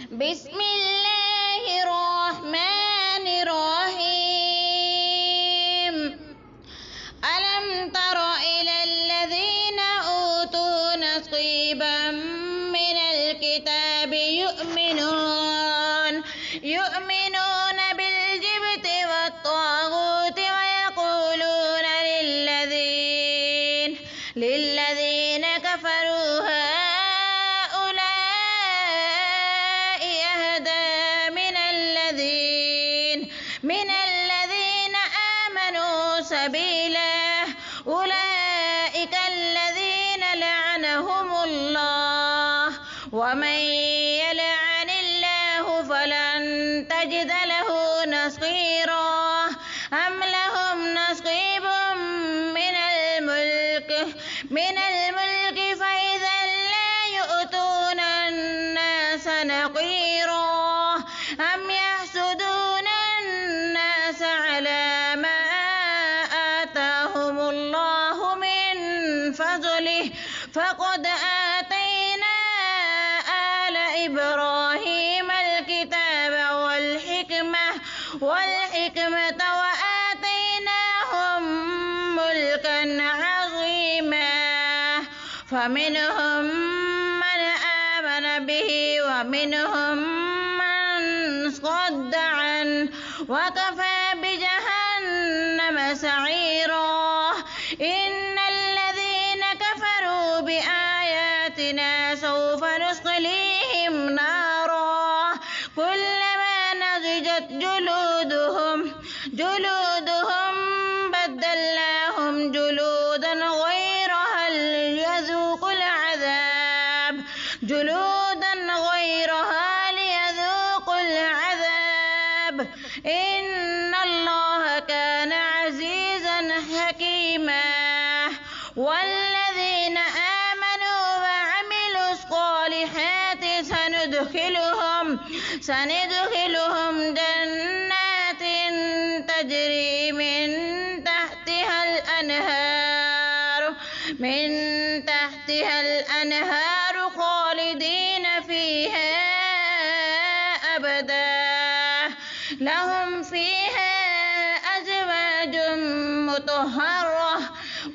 بسم الله الرحمن الرحيم. ألم تر إلى الذين أوتوا نصيبا من الكتاب يؤمنون بالجبت والطاغوت ويقولون للذين كفروا هؤلاء أهدى من الذين آمنوا سبيلا. أولئك الذين لعنهم الله، ومن يلعن الله فلن تجد له نصيرا. أم لهم نصيب من الملك فإذا لا يؤتون الناس نقيرا. أم يحسدون الناس على ما آتاهم الله من فضله، فقد آتينا آل إبراهيم الكتاب والحكمة وآتيناهم ملكا عظيما. فمنهم من آمن به ومنهم من صد عنه، وكفى بجهنم سعيرا. إن الذين كفروا بآياتنا سوف نصليهم نارا كلما نضجت جلودهم بدلناهم جلودا غيرها ليذوقوا العذاب. إن الله كان عزيزا حكيما. والذين آمنوا وعملوا الصالحات سندخلهم جنات تجري من تحتها الأنهار خالدين فيها أبدا. لهم فيها أزواج مطهرة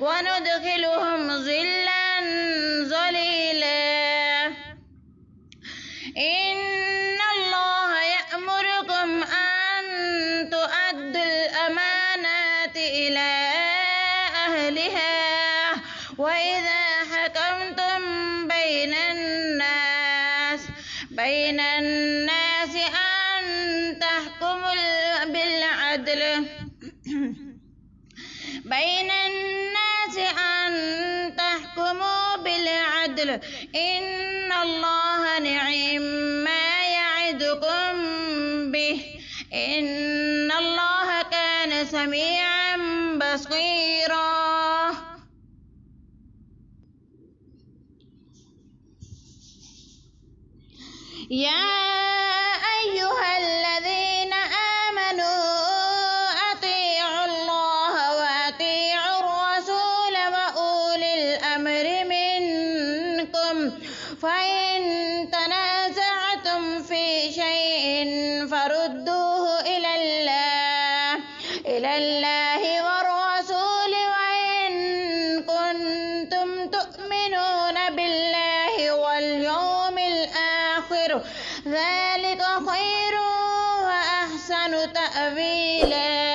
وندخلهم ظلا ظليلا. إن الله يأمركم أن تؤدوا الأمانات إلى أهلها، وإذا حكمتم بين الناس أن تحكموا بالعدل. إن الله نعم ما يعظكم به، إن الله كان سميعا بصيرا. يا أيها الذين آمنوا أطيعوا الله وأطيعوا الرسول وأولي الأمر منكم، فإن تنازعتم في شيء فردوه إلى الله والرسول، وإن كنتم تؤمنون بالله واليوم الآخر ذلك خير وأحسن تأويلا.